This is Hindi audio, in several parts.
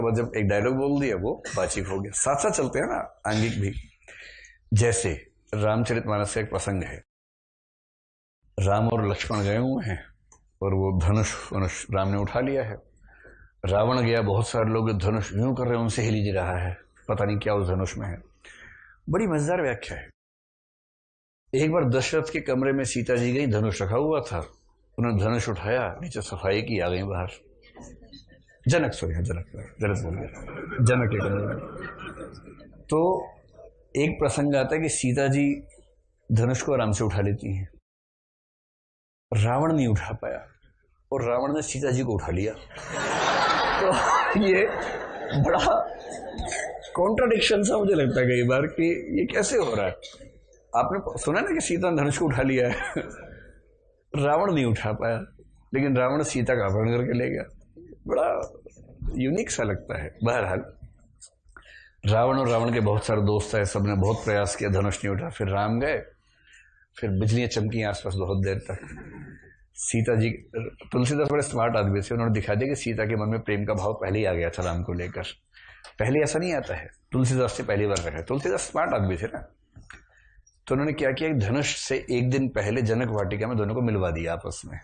वो जब एक डायलॉग बोल दिया वो वाचिक हो गया। साथ साथ चलते हैं ना आंगिक भी। जैसे रामचरितमानस का एक प्रसंग है, राम और लक्ष्मण गए हुए हैं और वो धनुष राम ने उठा लिया है। रावण गया, बहुत सारे लोग धनुष यूं कर रहे हैं, उनसे हिल रहा है, पता नहीं क्या उस धनुष में है। बड़ी मजेदार व्याख्या है। एक बार दशरथ के कमरे में सीता जी गई, धनुष रखा हुआ था, उन्होंने धनुष उठाया, नीचे सफाई की, आ गई बाहर। जनक जनक गलत बोल गया, जनक के कमरे में। तो एक प्रसंग आता है कि सीता जी धनुष को आराम से उठा लेती हैं, रावण नहीं उठा पाया और रावण ने सीता जी को उठा लिया। तो ये बड़ा कॉन्ट्राडिक्शन सा मुझे लगता है कई बार कि ये कैसे हो रहा है। आपने सुना ना कि सीता ने धनुष को उठा लिया है, रावण नहीं उठा पाया, लेकिन रावण सीता का अपहरण करके ले गया। बड़ा यूनिक सा लगता है। बहरहाल रावण और रावण के बहुत सारे दोस्त है, सबने बहुत प्रयास किया, धनुष नहीं उठा। फिर राम गए, फिर बिजलियां चमकी आसपास बहुत देर तक। सीता जी, तुलसीदास बड़े स्मार्ट आदमी थे, उन्होंने दिखा दिया कि सीता के मन में प्रेम का भाव पहले ही आ गया था राम को लेकर। पहले ऐसा नहीं आता है, तुलसीदास से पहली बार रखा। तुलसीदास स्मार्ट आदमी थे ना, तो उन्होंने क्या किया, धनुष से एक दिन पहले जनक वाटिका में दोनों को मिलवा दिया आपस में।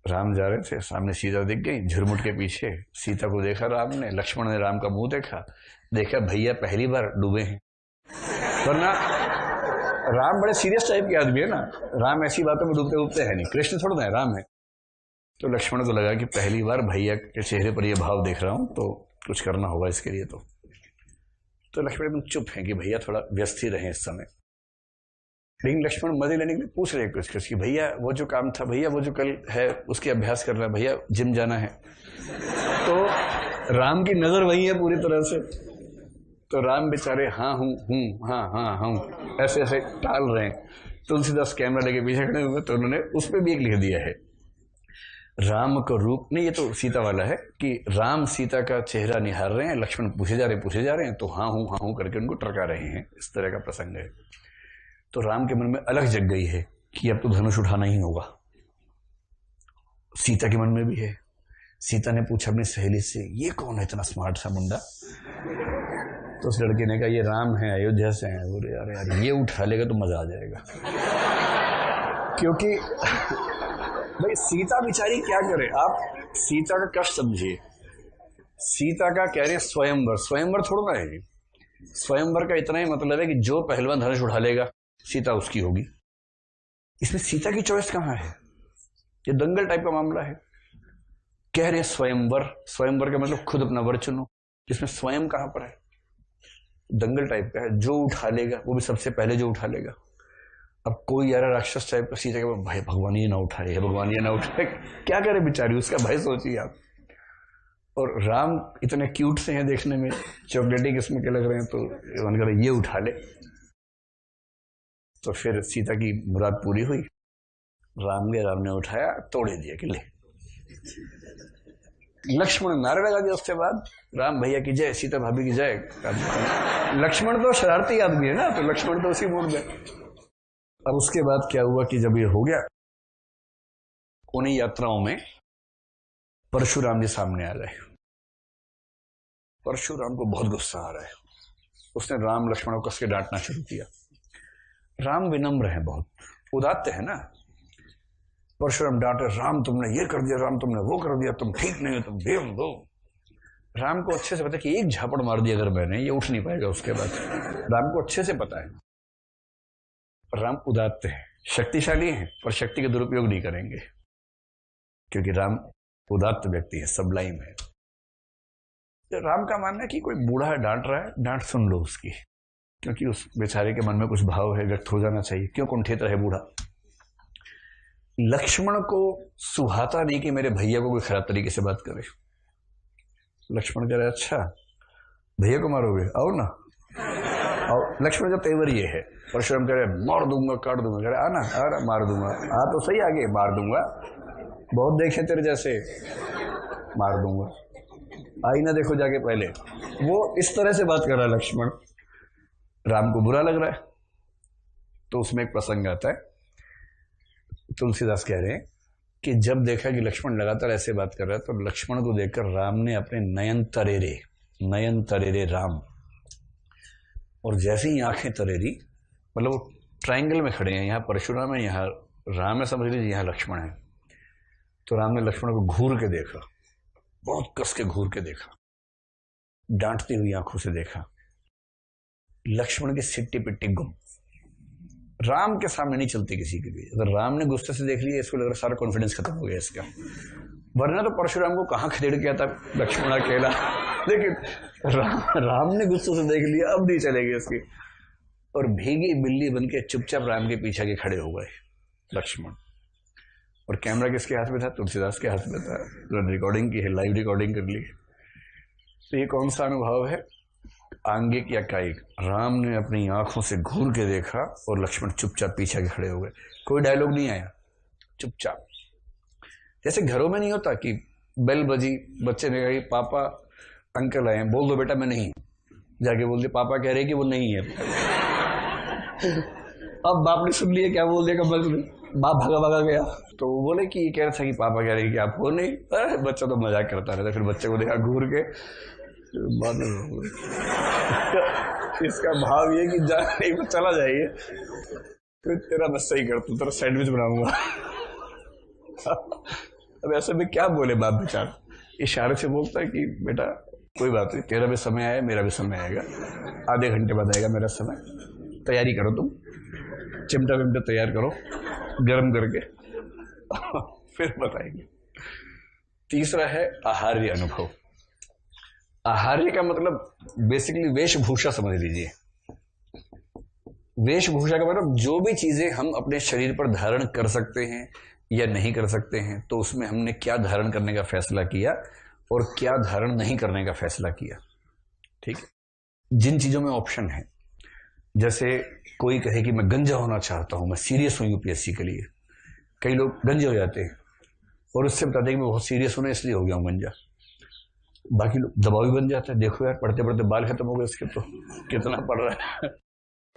राम जा रहे थे, सामने सीता दिख गई, झुरमुट के पीछे सीता को देखा राम ने, लक्ष्मण ने राम का मुंह देखा भैया पहली बार डूबे हैं। वरना राम बड़े सीरियस टाइप के आदमी है ना, राम ऐसी बातों में डूबते डूबते है नहीं, कृष्ण थोड़ा है, राम है। तो लक्ष्मण को लगा कि पहली बार भैया के चेहरे पर यह भाव देख रहा हूं, तो कुछ करना होगा इसके लिए। तो लक्ष्मण एकदम चुप है कि भैया थोड़ा व्यस्त ही रहे इस समय। लेकिन लक्ष्मण मजे लेने के लिए पूछ रहे कुछ कि भैया वो जो काम था, भैया वो जो कल है उसके अभ्यास करना है, भैया जिम जाना है। तो राम की नजर वही है पूरी तरह से। तो राम बेचारे हाँ हूँ ऐसे ऐसे टाल रहे हैं। तुलसीदास कैमरा लेके पीछे खड़े हुए, तो उन्होंने उस पर भी एक लिख दिया है, राम का रूप नहीं, ये तो सीता वाला है कि राम सीता का चेहरा निहार रहे हैं, लक्ष्मण पूछे जा रहे हैं, तो हाँ हूँ करके उनको टरका रहे हैं। इस तरह का प्रसंग है। तो राम के मन में अलग जग गई है कि अब तो धनुष उठाना ही होगा। सीता के मन में भी है। सीता ने पूछा अपनी सहेली से, ये कौन है इतना स्मार्ट सा मुंडा? तो उस लड़के ने कहा, ये राम है, अयोध्या से हैं। बोले यार ये उठा लेगा तो मजा आ जाएगा। क्योंकि भाई सीता बेचारी क्या करे, आप सीता का कष्ट समझिए। सीता का कह रहे हैं स्वयंवर थोड़ा ना है। स्वयंवर का इतना ही मतलब है कि जो पहलवान धनुष उठा लेगा सीता उसकी होगी। इसमें सीता की चॉइस कहां है? ये दंगल टाइप का मामला है। कह रहे हैं स्वयंवर का मतलब खुद अपना वर चुनो, इसमें स्वयं कहां पर है? दंगल टाइप का है, जो उठा लेगा वो भी सबसे पहले जो उठा लेगा। अब कोई यार राक्षस टाइप का सीता के भाई भगवान ये ना उठाए, भगवान ये ना उठाए, क्या करे बेचारी, उसका भाई सोचिए आप। और राम इतने क्यूट से हैं देखने में, चॉकलेटी किस्म के लग रहे हैं, तो मन कर ये उठा ले। तो फिर सीता की मुराद पूरी हुई। राम ने उठाया, तोड़े दिया कि ले। लक्ष्मण नारे लगा दिया। उसके बाद राम भैया की जय, सीता भाभी की जय। लक्ष्मण तो शरारती आदमी है ना, तो लक्ष्मण तो उसी मूड में। अब उसके बाद क्या हुआ कि जब ये हो गया, उन्हीं यात्राओं में परशुराम जी सामने आ गए। परशुराम को बहुत गुस्सा आ रहा है। उसने राम लक्ष्मण को कस के डांटना शुरू किया। राम विनम्र है, बहुत उदात्त है ना। परशुराम डांटे, राम तुमने ये कर दिया, राम तुमने वो कर दिया, तुम ठीक नहीं हो, तुम बेम दो। राम को अच्छे से पता है कि एक झापड़ मार दिया अगर मैंने, ये उठ नहीं पाएगा उसके बाद। राम को अच्छे से पता है। राम उदात्त है, शक्तिशाली है, पर शक्ति का दुरुपयोग नहीं करेंगे, क्योंकि राम उदात्त व्यक्ति है, सबलाइम है। राम का मानना है कि कोई बूढ़ा डांट रहा है, डांट सुन लो उसकी, क्योंकि उस बेचारे के मन में कुछ भाव है, व्यक्त हो जाना चाहिए। क्यों कुंठित रहे बूढ़ा? लक्ष्मण को सुहाता नहीं कि मेरे भैया को कोई खराब तरीके से बात करे। लक्ष्मण कह रहे, अच्छा भैया को मारोगे, आओ ना आओ। लक्ष्मण का तेवर ये है। परशुराम कह रहे, मार दूंगा, काट दूंगा। कह रहे, आना, आ मार दूंगा। आ तो सही, आगे मार दूंगा, बहुत देखे तेरे जैसे, मार दूंगा, आई ना देखो जाके पहले। वो इस तरह से बात कर रहा है लक्ष्मण। राम को बुरा लग रहा है। तो उसमें एक प्रसंग आता है, तुलसीदास कह रहे हैं कि जब देखा कि लक्ष्मण लगातार ऐसे बात कर रहा है तो लक्ष्मण को देखकर राम ने अपने नयन तरेरे राम, और जैसे ही आंखें तरेरी, मतलब वो ट्रायंगल में खड़े हैं, यहाँ परशुराम है, यहाँ राम है, समझ लीजिए यहाँ लक्ष्मण है। तो राम ने लक्ष्मण को घूर के देखा, बहुत कस के घूर के देखा, डांटती हुई आंखों से देखा। लक्ष्मण की सिट्टी पिट्टी गुम। राम के सामने नहीं चलती किसी के लिए। अगर राम ने गुस्से से देख लिया, इसको लग रहा सारा कॉन्फिडेंस खत्म हो गया इसका, वरना तो परशुराम को कहां खदेड़ गया था लक्ष्मण अकेला। लेकिन राम ने गुस्से से देख लिया, अब नहीं चलेगी इसकी। और भीगी बिल्ली बनके चुपचाप राम के पीछे के खड़े हो गए लक्ष्मण। और कैमरा किसके हाथ में था? तुलसीदास के हाथ में था। रिकॉर्डिंग की है, लाइव रिकॉर्डिंग कर ली। तो ये कौन सा अनुभव है? आंगिक या कायिक? राम ने अपनी आंखों से घूर के देखा और लक्ष्मण चुपचाप पीछे के खड़े हो गए। कोई डायलॉग नहीं आया, चुपचाप। जैसे घरों में नहीं होता कि बेल बजी, बच्चे ने कहा कि पापा अंकल आए, बोल दो बेटा मैं नहीं, जाके बोल दे पापा कह रहे कि वो नहीं है। अब बाप ने सुन लिया, क्या बोल देगा, बाप भागा भागा गया। तो वो बोले कि ये कह रहा था कि पापा कह रहे कि आप हो नहीं। अरे बच्चा तो मजाक करता रहता। फिर बच्चे को देखा घूर के, इसका भाव ये कि जा नहीं वो चला जाइए, तो तेरा मैं सही कर, तू तेरा सैंडविच बनाऊंगा। अब ऐसे में क्या बोले बाप बेचारा, इशारे से बोलता है कि बेटा कोई बात नहीं, तेरा भी समय आया, मेरा भी समय आएगा, आधे घंटे बाद आएगा मेरा समय, तैयारी करो, तुम चिमटा विमटा तैयार करो गर्म करके, फिर बताएंगे। तीसरा है आहार्य अनुभव। आहार्य का मतलब बेसिकली वेशभूषा समझ लीजिए। वेशभूषा का मतलब जो भी चीजें हम अपने शरीर पर धारण कर सकते हैं या नहीं कर सकते हैं, तो उसमें हमने क्या धारण करने का फैसला किया और क्या धारण नहीं करने का फैसला किया। ठीक है, जिन चीजों में ऑप्शन है, जैसे कोई कहे कि मैं गंजा होना चाहता हूं, मैं सीरियस हूं यूपीएससी के लिए, कई लोग गंजे हो जाते हैं और उससे बताते हैं कि मैं बहुत सीरियस हूं इसलिए हो गया हूं गंजा। बाकी लोग दबाव भी बन जाता है, देखो यार पढ़ते पढ़ते बाल खत्म हो गए इसके, तो कितना पढ़ रहा है।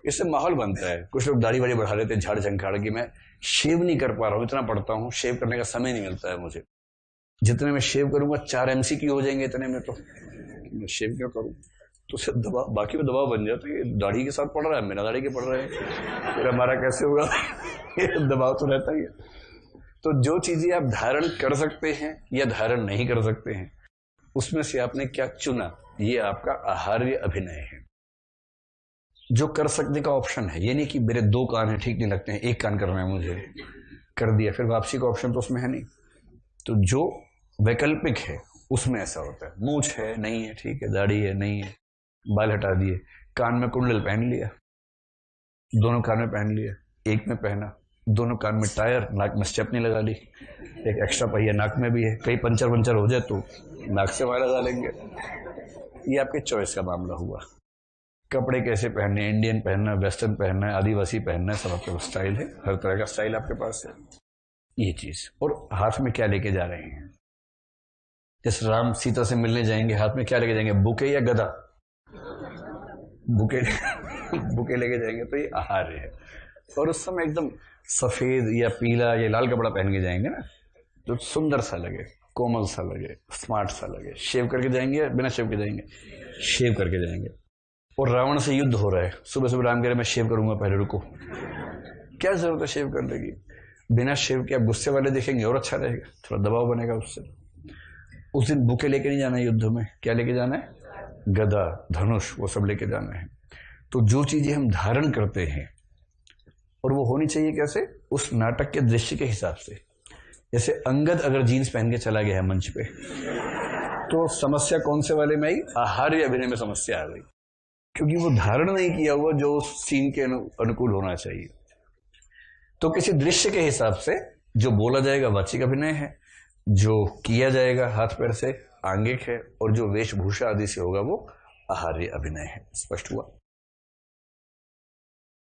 इससे माहौल बनता है। कुछ लोग दाढ़ी वाड़ी बढ़ा लेते हैं झाड़ झंखाड़ की, मैं शेव नहीं कर पा रहा हूँ, इतना पढ़ता हूँ, शेव करने का समय नहीं मिलता है मुझे, जितने में शेव करूंगा 4 MCQ हो जाएंगे, इतने में तो मैं शेव क्यों करूँ। तो उससे दबाव, बाकी में दबाव बन जाता है, दाढ़ी के साथ पढ़ रहा है, मेरा दाढ़ी के पढ़ रहे हैं, फिर हमारा कैसे होगा। ये दबाव तो रहता ही है। तो जो चीजें आप धारण कर सकते हैं या धारण नहीं कर सकते हैं, उसमें से आपने क्या चुना, ये आपका आहार्य अभिनय है। जो कर सकने का ऑप्शन है, ये नहीं कि मेरे 2 कान हैं ठीक नहीं लगते हैं, 1 कान करना है मुझे, कर दिया, फिर वापसी का ऑप्शन तो उसमें है नहीं। तो जो वैकल्पिक है उसमें ऐसा होता है। मूंछ है, नहीं है, ठीक है, दाढ़ी है, नहीं है, बाल हटा दिए, कान में कुंडल पहन लिया, दोनों कान में पहन लिया, एक में पहना, दोनों कान में टायर, नाक में स्टेपनी लगा ली, एक एक्स्ट्रा पहिया नाक में भी है, कहीं पंचर वंचर हो जाए तो नाक से वहां लगा लेंगे। ये आपके चॉइस का मामला हुआ। कपड़े कैसे पहनने, इंडियन पहनना, वेस्टर्न पहनना है, आदिवासी पहनना है, सब आपके पास स्टाइल है, हर तरह का स्टाइल आपके पास है। ये चीज, और हाथ में क्या लेके जा रहे हैं। जैसे राम सीता से मिलने जाएंगे, हाथ में क्या लेके जाएंगे, बुके या गदा? बुके बुके लेके जाएंगे, तो ये आहार्य है। और उस समय एकदम सफेद या पीला या लाल कपड़ा पहन के जाएंगे ना, तो सुंदर सा लगे, कोमल सा लगे, स्मार्ट सा लगे। शेव करके जाएंगे, बिना शेव के जाएंगे, शेव करके जाएंगे। और रावण से युद्ध हो रहा है, सुबह सुबह राम कह रहे मैं शेव करूंगा, पहले रुको, क्या जरूरत है शेव करने की? बिना शेव के आप गुस्से वाले देखेंगे और अच्छा रहेगा, थोड़ा दबाव बनेगा उससे। उस दिन बुके लेके नहीं जाना है युद्ध में, क्या लेके जाना है? गदा, धनुष, वो सब लेके जाना है। तो जो चीजें हम धारण करते हैं, और वो होनी चाहिए कैसे? उस नाटक के दृश्य के हिसाब से। जैसे अंगद अगर जीन्स पहन के चला गया है मंच पे, तो समस्या कौन से वाले में आई? आहार्य अभिनय में समस्या आ गई, क्योंकि वो धारण नहीं किया हुआ जो उस सीन के अनुकूल होना चाहिए। तो किसी दृश्य के हिसाब से जो बोला जाएगा वाचिक अभिनय है, जो किया जाएगा हाथ पैर से आंगिक है, और जो वेशभूषा आदि से होगा वो आहार्य अभिनय है। स्पष्ट हुआ?